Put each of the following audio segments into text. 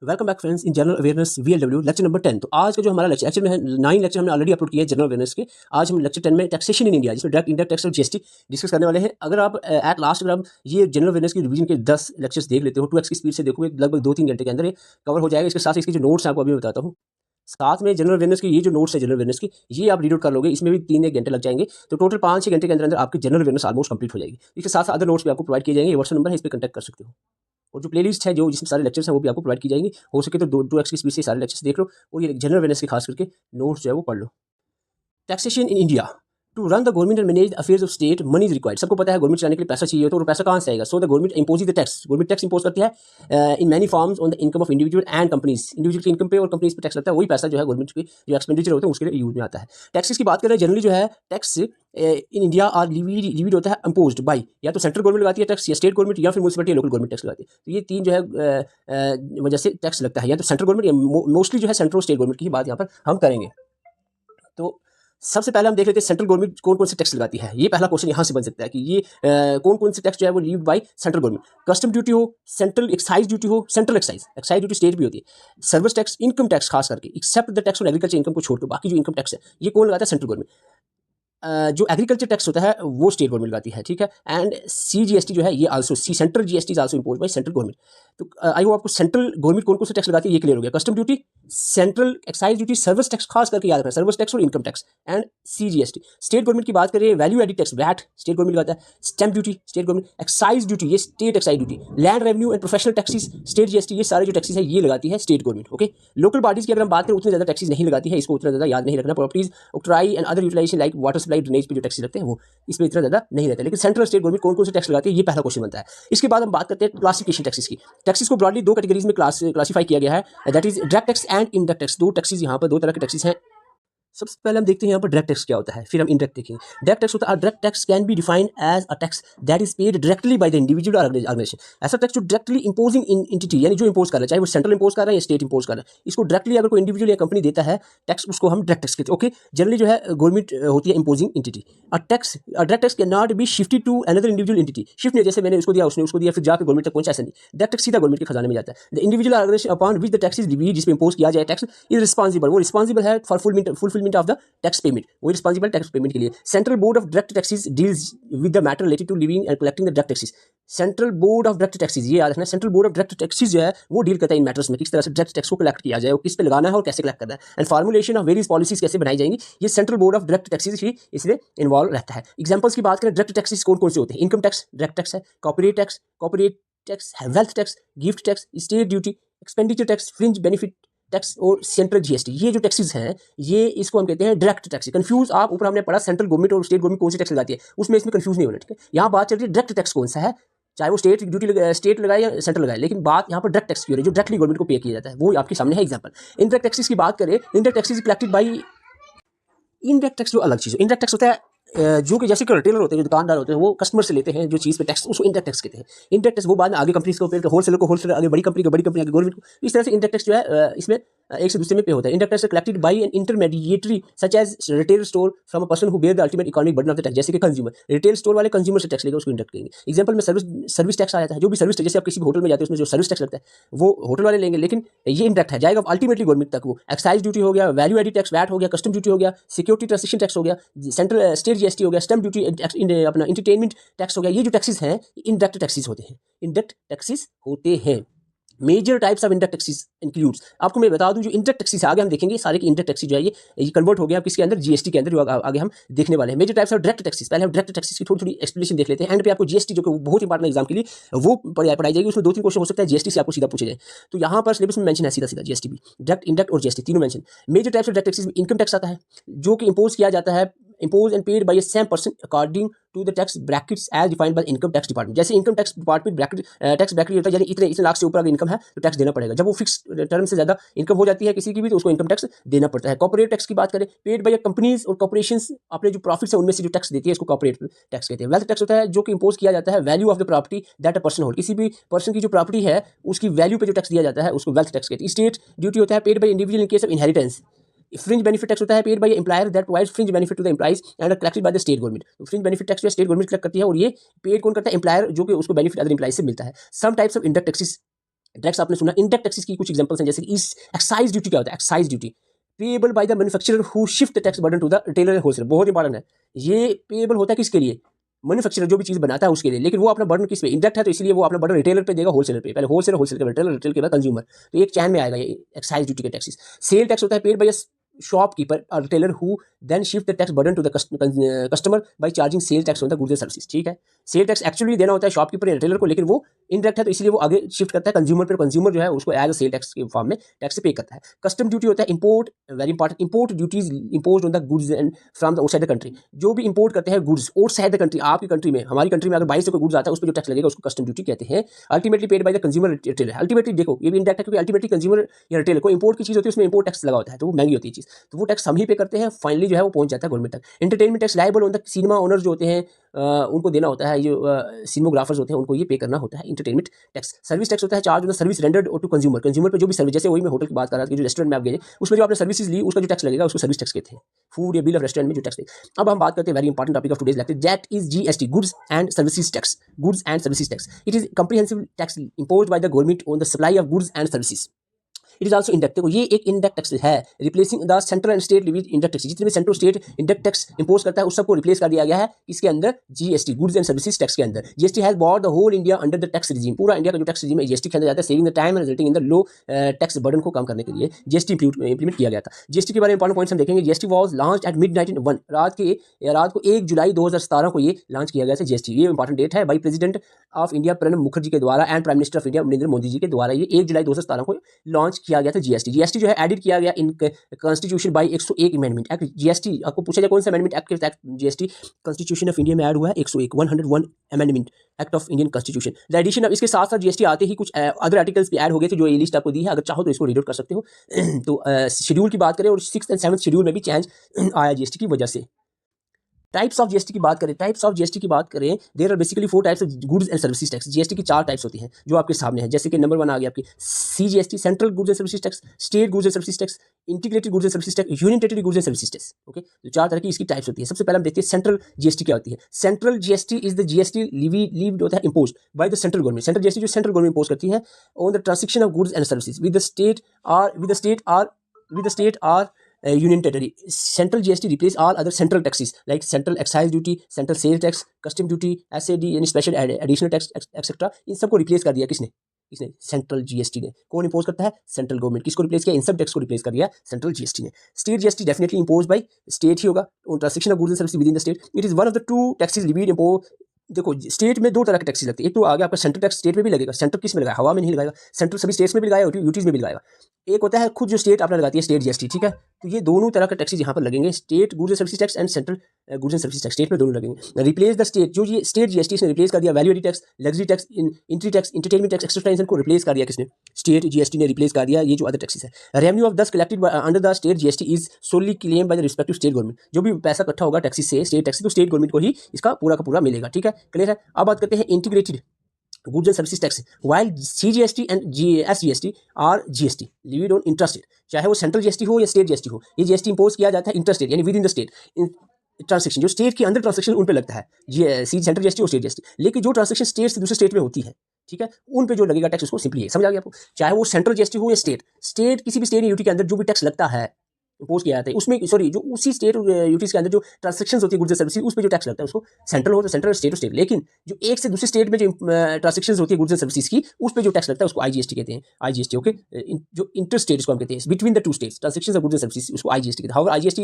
Welcome back friends in general awareness VLW lecture number 10। तो आज का जो हमारा लेक्चर एक्चुअली में 9 लेक्चर हमने ऑलरेडी अपलोड किया है जनरल अवेयरनेस के। आज हम लेक्चर 10 में टैक्सेशन इन इंडिया जिसमें डायरेक्ट इंडायरेक्ट टैक्स और GST डिस्कस करने वाले हैं। अगर आप एट लास्ट अगर आप ये जनरल अवेयरनेस की रिवीजन के 10 लेक्चर्स देख लेते हो 2x की स्पीड से देखोगे लगभग 2-3 घंटे के अंदर ये कवर हो जाएगा। इसके साथ इसके जो नोट्स हैं आपको अभी मैं बताता हूँ। साथ में जनरल अवेयरनेस की ये जो नोट्स है जनरल अवेयरनेस की ये आप रीड आउट कर लोगे, इसमें भी 3-1 घंटे लग जाएंगे। तो टोटल 5-6 घंटे के अंदर अंदर आपकी जनरल अवेयरनेस ऑलमोस्ट कंप्लीट हो जाएगी। इसके साथ साथ अदर नोट्स भी आपको प्रोवाइड किए जाएंगे। ये व्हाट्सएप नंबर है, इस पर कॉन्टैक्ट कर सकते हो। और जो प्लेलिस्ट है जो जिसमें सारे लेक्चर्स हैं वो भी आपको प्रोवाइड की जाएंगी। हो सके तो 2x की स्पीड से सारे लेक्चर्स देख लो और ये जनरल अवेयरनेस के खास करके नोट्स जो है वो पढ़ लो। Taxation in India to run the government and manage affairs of state money is required. सबको पता है गवर्नमेंट चलाने के लिए पैसा चाहिए तो पैसा कहाँ से आएगा? So the government impose the tax. Government tax impose करती है in many forms on the income of individual and companies. Individual की इनकम पे और कंपनीज पे टैक्स लगता है। वही पैसा जो है गवर्नमेंट की जो एक्सपेंडिचर होते हैं उसके लिए यूज में आता है। टैक्सेस की बात करें जनरली जो है tax in India are levied होता है इम्पोज्ड बाई या तो सेंट्रल गवर्नमेंट लगाती है टैक्स या स्टेट गवर्नमेंट या फिर म्यूनसिपलिटी या लोकल गवर्नमेंट टैक्स लगाती है। तो ये तीन जो है वजह से टैक्स लगता है, या तो सेंट्रल गवर्नमेंट या मोस्टली जो है सेंट्रल स्टेट गवर्नमेंट की बात यहाँ पर हम करेंगे। तो सबसे पहले हम देख लेते हैं सेंट्रल गवर्नमेंट कौन कौन से टैक्स लगाती है। ये पहला क्वेश्चन यहाँ से बन सकता है कि ये कौन कौन से टैक्स जो है वो levied by central government. Custom duty हो, सेंट्रल एक्साइज ड्यूटी हो, सेंट्रल एक्साइज ड्यूटी स्टेट भी होती है, सर्विस टैक्स, इनकम टैक्स खास करके except the tax on agriculture income को छोड़कर बाकी जो इनकम टैक्स है ये कौन लगाता है? Central government. जो एग्रीकल्चर टैक्स होता है वो स्टेट गवर्नमेंट लगाती है, ठीक है। एंड CGST जो है ये also central GST is also impose by central government. तो आई होप आपको सेंट्रल गवर्नमेंट कौन कौन से टैक्स लगाती है ये क्लियर हो गया। Custom duty, central excise duty, service tax खास करके याद रखना, सर्विस टैक्स और income tax and CGST। State government की बात करें value added tax VAT state government लगाता है, stamp duty state government, excise duty ये state excise duty, land revenue and professional taxes state GST ये सारे जो टैक्सेस है ये लगाती है state government. Okay, local bodies की अगर हम बात करें उतनी ज्यादा टैक्सेस नहीं लगाती है, इसको उतना ज्यादा याद नहीं रखना। Properties octroi and other utilization like water supply drainage पे जो टैक्सेस लगते हैं वो इसमें इतना ज्यादा नहीं रहता। लेकिन सेंट्रल स्टेट गवर्नमेंट कौन कौन से टैक्स लगाती है ये पहला क्वेश्चन बनता है। इसके बाद हम बात करते हैं क्लासिफिकेशन टैक्सेस की। टैक्सेस को ब्रॉडली दो कैटेगरीज में क्लासिफाई किया गया है, that is direct tax and indirect tax. दो टैक्सेस यहाँ पर दो तरह के टैक्सेस हैं। सबसे पहले हम देखते हैं यहाँ पर डायरेक्ट टैक्स क्या होता है, फिर हम इनडायरेक्ट देखेंगे। डायरेक्ट टैक्स होता है direct tax can be defined as a tax that is paid directly by the individual organization. ऐसा टैक्स जो डायरेक्टली इंपोजिंग एंटिटी यानी जो इंपोज कर रहा है, चाहे वो सेंट्रल इंपोज कर रहा है या स्टेट इंपोज कर रहा है, इसको डायरेक्टली अगर कोई इंडिविजुअल या कंपनी देता है टैक्स उसको हम डायरेक्ट टैक्स कहते हैं। ओके, जनरली जो है गवर्नमेंट होती है imposing entity. A direct tax can not be shifted to another individual entity. Shift नहीं, जैसे मैंने उसको दिया उसने उसको दिया फिर जाकर गवर्नमेंट तक पहुंचा, ऐसा नहीं। डायरेक्ट टैक्स सीधा गवर्नमेंट के खजाने में जाता है। The individual organisation upon which the tax is levied जिसमें इंपोज किया जाए टैक्स इज रिस्पॉन्सिबल, वो रिस्पॉन्सिबल है for fulfilment of the tax payment, वो रिस्पॉन्सिबल टैक्स पेमेंट के लिए। Central board of direct taxes deals with the matter related to levying and collecting the direct taxes. Central board of direct taxes ये याद रखना, central board of direct taxes जो है वो deal करता है इन मैटर्स में, किस तरह से डायरेक्ट टैक्स को कलेक्ट किया जाए, वो किस पे लगाना है और कैसे कलेक्ट करना है, and formulation of various policies कैसे बनाई जाएंगी, ये central board of direct taxes ही इसमें इन्वॉल्व रहता है। एग्जांपल्स की बात करें डायरेक्ट टैक्सेस कौन कौन से होते हैं? इनकम टैक्स डायरेक्ट टैक्स है, corporate tax, wealth tax, gift tax, state duty, expenditure tax, fringe benefit tax और सेंट्रल GST। ये जो टैक्सेस हैं ये इसको हम कहते हैं डायरेक्ट टैक्स। कंफ्यूज आप ऊपर हमने पढ़ा सेंट्रल गवर्नमेंट और स्टेट गवर्नमेंट कौन सी टैक्स लगाती है, उसमें इसमें कंफ्यूज नहीं होना, ठीक है। यहाँ बात चल रही है डायरेक्ट टैक्स कौन सा है, चाहे वो स्टेट ड्यूटी स्टेट लगाए या सेंट्रल लगाए, लेकिन बात यहाँ पर डायरेक्ट टैक्स की हो रही है जो डायरेक्टली गवर्नमेंट को पे किया जाता है, वो आपके सामने है एग्जाम्पल। इनडायरेक्ट टैक्सेस की बात करें, indirect taxes collected by indirect tax जो अलग चीज़ है। इनडायरेक्ट टैक्स होता है जो कि जैसे कि रिटेलर होते हैं, जो दुकानदार होते हैं, वो कस्टमर से लेते हैं जो चीज़ पे टैक्स, उसको इनडायरेक्ट टैक्स कहते हैं। इनडायरेक्ट टैक्स वो बाद में आगे कंपनीज को पे, होलसेलर को होलसेलर, आगे बड़ी कंपनी आगे गवर्नमेंट को, इस तरह से इनडायरेक्ट टैक्स जो है इसमें एक से दूसरे में पे होता है। Indirect tax collected by an intermediary such as retail store from a person who bear the ultimate economic burden of the tax. जैसे कि कंज्यूमर, रिटेल स्टोर वाले कंज्यूमर से टैक्स लेकर उसको इंडक्ट करेंगे। एग्जांपल में सर्विस टैक्स आ जाता है, जो भी सर्विस जैसे आप किसी भी होटल में जाते हैं उसमें जो सर्विस टैक्स लगता है वो होटल वाले लेंगे, लेकिन ये इंडक्ट है जाएगा अल्टीमेटली गवर्नमेंट तक। वो एक्साइज ड्यूटी हो गया, वैल्यू एडिड टैक्स वैट हो गया, कस्टम ड्यूटी हो गया, सिक्योरिटी ट्रांसैक्शन टैक्स हो गया, सेंट्रल स्टेट GST हो गया, स्टैम्प ड्यूटी, अपना एंटरटेनमेंट टैक्स हो गया। ये जो टैक्सेस हैं इनडायरेक्ट टैक्सेस होते हैं, इनडायरेक्ट टैक्सेस होते हैं। Major types of indirect taxes includes, आपको मैं बता दूं जो इंडायरेक्ट टैक्सेस आगे हम देखेंगे सारे के इंडायरेक्ट टैक्सेस जो है ये कन्वर्ट हो गया अब किसके अंदर, GST के अंदर, जो आगे हम देखने वाले हैं। Major types of direct taxes, पहले हम डायरेक्ट टैक्सेस की थोड़ी एक्सप्लेनेशन देख लेते हैं। एंड पे आपको GST जो कि बहुत इंपॉर्टेंट एग्जाम के लिए वो पढ़ाई जाएगी, उसमें 2-3 क्वेश्चन हो सकता है GST से आपको सीधा पूछे जाए। तो यहाँ पर सिलेबस में मेंशन है सीधा GST भी, डायरेक्ट इंडायरेक्ट और GST तीनों mention. Major types of direct taxes में इनकम टैक्स आता है जो कि इंपोज किया जाता है, imposed and paid by a same person according to the tax brackets as defined by the income tax department। जैसे income tax department bracket tax bracket होता है, यानी इतने लाख से ऊपर अगर इनकम है तो टैक्स देना पड़ेगा। जब वो फिक्स टर्म से ज्यादा इनकम हो जाती है किसी की भी तो उसको इनकम टैक्स देना पड़ता है। कॉर्पोरेट टैक्स की बात करें, पेड बाय कंपनीज और कॉर्पोरेशंस अपने जो प्रॉफिट्स है उनमें से जो टैक्स देती है इसको कॉर्पोरेट टैक्स कहते हैं। वेल्थ टैक्स होता है जो कि इंपोज किया जाता है value of the property that a person hold, किसी भी पर्सन की जो प्रॉपर्टी है उसकी वैल्यू पे जो टैक्स दिया जाता है उसको वेल्थ टैक्स कहते हैं। स्टेट ड्यूटी होता है paid by individual in case of inheritance. Fringe benefit tax होता है paid by employer that provides fringe benefit to the employees and collected by the state government. तो फ्रिंज बेनिफिट टैक्स जो state government collect करती है और ये paid कौन करता है, एम्प्लॉयर, जो कि उसको बेनिफिट अदर एम्प्लॉइज से मिलता है। Some types of indirect taxes tax आपने सुना। इनडायरेक्ट टैक्सेस की कुछ एग्जांपल्स हैं, जैसे कि एक्साइज ड्यूटी क्या होता है? Excise duty payable by the manufacturer who shift the tax burden to the retailer and wholesaler. बहुत इंपॉर्टेंट है, ये पेएबल होता है किसके लिए? मैन्युफैक्चरर जो भी चीज़ बनाता है उसके लिए, लेकिन वो अपना बर्डन किस पे? इंडायरेक्ट है, तो इसलिए वो अपना बर्डन रिटेलर पे देगा, होलसेलर पे। पहले होलसेलर, होलसेलर के बाद रिटेलर, रिटेल के बाद कंज्यूमर, तो एक चैन में आएगा ये एक्साइज ड्यूटी के टैक्सेस। सेल टैक्स होता है पेड बाय अ शॉपकीपर और retailer who then shift the tax burden to the customer by charging sale tax on the goods and services. ठीक है, सेल टैक्स एक्चुअली देना होता है shopkeeper या रिटेलर को, लेकिन वो इनडायरेक्ट है, तो इसलिए वो आगे शिफ्ट करता है कंज्यूमर पे। कंज्यूमर जो है उसको एज अ सेल टैक्स के फॉर्म में टैक्स पे करता है। कस्टम ड्यूटी होता है import, very important, import duties imposed on the goods and from the outside the country. जो भी इंपोर्ट करते हैं गुड्स आउटसाइड द कंट्री, आपकी कंट्री में, हमारी कंट्री में अगर बाहर से कोई गुड्स आता है उस पर जो टैक्स लगेगा उसको कस्टम ड्यूटी कहते हैं। Ultimately paid by the consumer retailer. Ultimately देखो ये भी इंडायरेक्ट है, क्योंकि अल्टीमेटली कंज्यूमर या रिटेलर को इंपोर्ट की चीज़ होती है उसमें इंपोर्ट टैक्स लगा होता है, तो वो महंगी होती है चीज़, तो वो टैक्स हम ही पे करते हैं। फाइनली जो है वो पहुंच जाता है गवर्नमेंट तक। Entertainment tax liable on the cinema owner जो होते हैं उनको देना होता है, जो सिनेमोग्राफर्स होते हैं उनको ये पे करना होता है एंटरटेनमेंट टैक्स। सर्विस टैक्स होता है charge on the service rendered to consumer. Consumer pay जो भी सर्विस, जैसे वही मैं होटल की बात कर रहा था कि जो रेस्टोरेंट में आप गए उसमें जो आपने सर्विसेज ली उसका जो टैक्स लगेगा उसको सर्विस टैक्स कहते हैं। फूड या बिल ऑफ रेस्टोरेंट में जो टैक्स लगे। अब हम बात करते हैं very important topic of today's lecture, that is GST, goods and services tax. Goods and services tax, it is comprehensive tax imposed by the government on the supply of goods and services. It is also indirect. देखो ये एक indirect tax है, replacing the central and state levies indirect tax. जितने भी central state indirect tax impose करता है उस सबको रिप्लेस कर दिया गया है इसके अंदर GST, goods and services tax के अंदर। GST has bought the whole India under the tax regime. पूरा इंडिया का जो टैक्स रिजीम है जीएसटी के अंदर जाता है, saving the time and resulting in the low tax burden को कम करने के लिए जीएसटी इंप्लीमेंट किया गया था। जीएसटी के बारे में इंपॉर्टेंट पॉइंट्स हम देखेंगे। GST was launch at mid 1901, रात को 1 जुलाई 2017 को ये लॉन्च किया गया था जीएसटी। ये इंपॉर्टेंट डेट है, by president of India Pranab Mukherjee के द्वारा and prime minister of India Narendra Modi ji के द्वारा ये 1 जुलाई 2017 को लॉन्च किया गया था जीएसटी। जीएसटी जो है एडिट किया गया in constitution by 101 amendment act. GST आपको पूछा जाए कौन सा अमेंडमेंट एक्ट के तहत जीएसटी कॉन्स्टिट्यूशन ऑफ इंडिया में ऐड हुआ है? 101 amendment act of Indian constitution. The addition of, इसके साथ साथ जीएसटी आते ही कुछ अदर आर्टिकल्स भी ऐड हो गए थे, जो ये लिस्ट आपको दी है, अगर चाहो तो इसको रीड आउट कर सकते हो। तो शेड्यूल की बात करें और 6th एंड 7th शेड्यूल में भी चेंज आया जीएसटी की वजह से। टाइप्स ऑफ जीएसटी की बात करें, there are basically 4 types of goods and services tax. GST की 4 टाइप्स होती हैं जो आपके सामने है, जैसे कि नंबर 1 आ गया आपकी CGST, central goods and services tax, state goods and services tax, integrated goods and services tax, union territory goods and services tax. Okay, तो 4 तरह की इसकी टाइप्स होती है। सबसे पहले हम देखते हैं सेंट्रल जीएसटी क्या होती है। Central GST is the GST levied होता है impose by the central government. Central GST जो सेंट्रल गवर्नमेंट इम्पोज करती है on the transaction of goods and services with the state or union territory. Central GST replace all other central taxes like central excise duty, central sales tax, custom duty, SAD यानी special additional tax etc. इन सबको replace कर दिया किसने? Central GST ने। कौन impose करता है? Central government. किसको रिप्लेस किया? इन सब टैक्स को रिप्लेस कर दिया सेंट्रल जीएसटी ने। State GST definitely impose by state ही होगा on transaction of goods and services within the state. It is one of the 2 taxes levied impose. देखो स्टेट में 2 तरह के टैक्सेस लगते हैं। एक तो आ गया आपका सेंट्रल टैक्स, स्टेट में भी लगेगा। सेंट्रल किस में लगाया? हवा में नहीं लगाएगा। सेंट्रल सभी स्टेट्स में भी लगाएगा, यूटीज में भी लगाएगा। एक होता है खुद जो स्टेट आपने लगाती है स्टेट जीएसटी, ठीक है, तो ये दोनों तरह के टैक्सेस यहाँ पर लगेंगे, state goods and services tax and central goods and services tax. State में दोनों लगेंगे। रिप्लेस द स्टेट, जो ये स्टेट जीएसटी ने रिप्लेस कर दिया value added tax, luxury tax, entry tax, entertainment tax, extra time को रिप्लेस कर दिया किसने? स्टेट जीएसटी ने रिप्लेस कर दिया। ये जो अदर टैक्सेस है, revenue of this collected under the state GST is solely claim by the respective state government. जो भी पैसा इकट्ठा होगा टैक्सेस से, स्टेट टैक्स, तो स्टेट गवर्नमेंट को ही इसका पूरा का पूरा मिलेगा। ठीक है, क्लियर है। अब बात करते हैं integrated goods and services tax. While CGST and SGST are GST levied on intrastate, चाहे वो सेंट्रल जीएसटी हो या स्टेट जीएसटी हो, ये जीएसटी इंपोज किया जाता है इंट्रास्टेट यानी with in the state. Transaction जो स्टेट के अंदर ट्रांसेक्शन उन पे लगता है, सेंट्रल जीएसटी और स्टेट जीएसटी। लेकिन जो ट्रांसेक्शन स्टेट से दूसरे स्टेट में होती है, ठीक है, उन पे जो लगेगा टैक्स उसको सिंपली है। समझ आ गया आपको? चाहे वो सेंट्रल जीएसटी हो या स्टेट किसी भी स्टेट या यूटी के अंदर जो भी टैक्स लगता है इंपोज किया जाता है उसमें, सॉरी, जो उसी स्टेट यूटीज के अंदर जो ट्रांसेक्शंस होती है गुड्स एंड सर्विसेज उस पे जो टैक्स लगता है उसको सेंट्रल हो तो सेंट्रल, स्टेट हो स्टेट। लेकिन जो एक से दूसरे स्टेट में जो ट्रांसेक्शंस होती है गुड्स एंड सर्विसेज की उस पे जो टैक्स लगता है उसको आईजीएसटी कहते हैं। आईजीएसटी, ओके, जो इंटर स्टेट इसको हम कहते हैं, between the 2 states transactions of goods and services, उसको आईजीएसटी कहते हैं। However IGST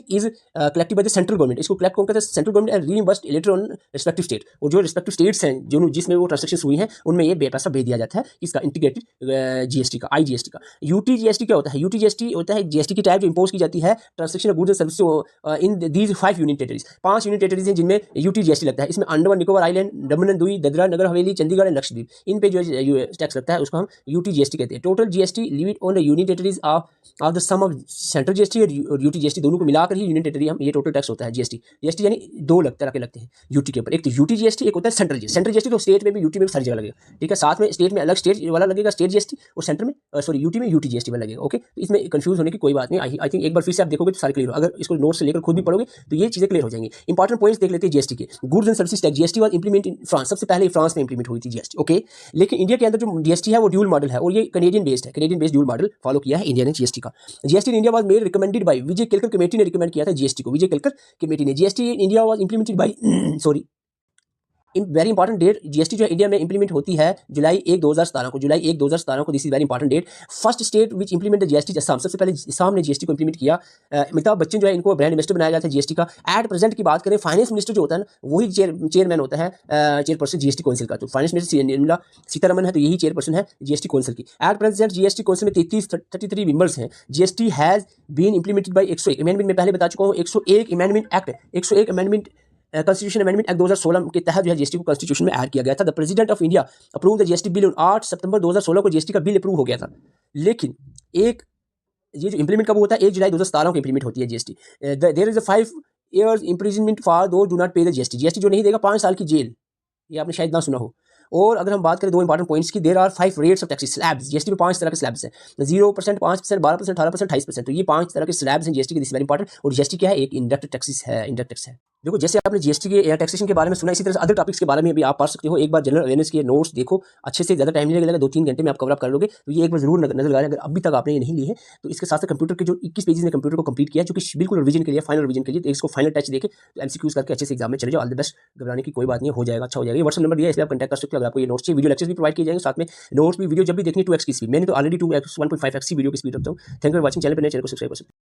is collected by the central government. इसको कलेक्ट कौन करता है? Central government and reimbursed later on respective state. और जो रिस्पेक्टिव स्टेट्स हैं जो जिसमें वो ट्रांसेक्शंस हुई हैं उनमें ये पैसा भेज दिया जाता है इसका इंटीग्रेटेड जीएसटी का, आईजीएसटी का। यूटी जीएसटी क्या होता है? यूटी जीएसटी होता है जीएसटी की टाइप जो इंपोज की जाती है transaction of goods and services in these 5 union territories. 5 union territories हैं जिनमें यूटी जीएसटी लगता है। इसमें Andaman Nicobar island, Daman and Diu, Dadra Nagar Haveli, Chandigarh and Lakshadweep, इन पे जो टैक्स लगता है उसको हम यूटी जीएसटी कहते हैं। Total GST levied on the union territories of the sum of central GST और यूटी जीएसटी दोनों को मिलाकर ही यूनियन टेरिटरी हम ये टोटल टैक्स होता है जीएसटी। जीएसटी यानी दो तरह के लगते हैं यूटी के ऊपर, एक तो यूटी जीएसटी, एक होता है सेंट्रल जीएसटी। सेंट्रल जीएसटी तो स्टेट में भी यूटी में भी सारी जगह लगेगा, ठीक है। साथ में स्टेट में अलग स्टेट वाला लगेगा स्टेट जीएसटी, और सेंटर में सॉरी यूटी में यूटी जीएसटी वाला लगेगा। ओके, तो इसमें कंफ्यूज होने की कोई बात नहीं। आई थिंक एक बार फिर से आप देखोगे तो सारे क्लियर हो। अगर इसको नोट से लेकर खुद भी पढ़ोगे तो ये चीजें क्लियर हो जाएंगी। इंपॉर्टेंट पॉइंट्स देख लेते हैं जीएसटी के। Goods and services tax GST was implement in France, सबसे पहले फ्रांस में इंप्लीमेंट हुई थी जीएसटी। ओके, लेकिन इंडिया के अंदर जो जीएसटी है वो ड्यूल मॉडल है, और ये कैनेडियन बेस्ड है। Canadian based dual model follow किया है इंडिया ने जीएसटी का। GST in India was made recommended by Vijay Kelkar committee ने रिकमेंड किया था जीएसटी को, विजय केलकर कमेटी ने। GST in India was implemented by sorry in very important date, GST जो है इंडिया में इंप्लीमेंट होती है जुलाई 1 2017 को, जुलाई 1 2017 को। This is very important date. First state which implement GST Assam, सबसे पहले असम ने जीएसटी को इंप्लीमेंट किया। अमिताभ बच्चन जो है इनको ब्रांड मिनिस्टर बनाया गया था जीएसटी का। एट प्रेजेंट की बात करें, फाइनेंस मिनिस्टर जो होता है ना वही चेयरमैन होता है, चेयरपर्सन जीएसटी काउंसिल का। तो फाइनेंस मिनिस्टर निर्मला सीतारमन है, तो यही चेयरपर्सन है जीएसटी काउंसिल की। एट प्रेजेंट जीएसटी काउंसिल में 33 मेंबर्स हैं। GST has been implemented by 101 amendment में पहले बता चुका हूँ, 101 amendment act, 101 amendment constitution amendment act 2016 के तहत जो है जीएसटी को कॉन्स्टिट्यूशन में ऐड किया गया था। The president of India approve the GST bill 8 सितंबर 2016 को जीएसटी का बिल अप्रूव हो गया था। लेकिन एक ये जो इंप्लीमेंट कब होता है, 1 जुलाई 2017 को इंप्लीमेंट होती है GST. There is a 5 years imprisonment for those do not pay the GST. GST जो नहीं देगा 5 साल की जेल, ये आपने शायद ना सुना हो। और अगर हम बात करें दो इंपॉर्टेंट पॉइंट्स की, there are 5 rates of taxes slabs. GST में 5 तरह के स्लैब्स हैं, 0%, 5%, 12%, 18%, 28%। तो ये 5 तरह के स्लैब्स हैं जीएसटी के। This very important. और जीएसटी क्या है, एक इंडायरेक्ट टैक्सेस है, इंडायरेक्ट टैक्स है। देखो जैसे आपने जीएसटी के टैक्सेशन के बारे में सुना, इसी तरह से अदर टॉपिक्स के बारे में भी आप पढ़ सकते हो। एक बार जनरल अवेयरनेस के नोट्स देखो अच्छे से, ज़्यादा टाइम नहीं लगेगा, 2-3 घंटे में आप कवर अप कर लोगे। तो ये एक बार जरूर नजर लगाएं अगर अभी तक आपने ये नहीं ली है। तो इसके साथ साथ कंप्यूटर के जो 21 पेजेस ने कंप्यूटर को कंप्लीट किया, जो कि बिल्कुल रिवीजन के लिए, फाइनल रिवीजन के लिए। तो इसको फाइनल टच देके तो एमसीक्यूज करके अच्छे से एग्जाम में चले जाओ। ऑल द बेस्ट, घबराने की कोई बात नहीं, हो जाएगा, अच्छा हो जाएगा। ये व्हाट्सएप नंबर दिया है, इसलिए आप कॉन्टैक्ट कर सकते हो। अगर आपको ये नोट्स चाहिए, वीडियो लेक्चर्स भी प्रोवाइड किए जाएंगे, साथ में नोट्स भी। वीडियो जब भी देखनी 2x की स्पीड, मैंने तो ऑलरेडी 2x 1.5x की वीडियो की स्पीड रखता हूँ। Thank you for watching. Channel पर नए चैनल को सब्सक्राइब कर सकते हैं।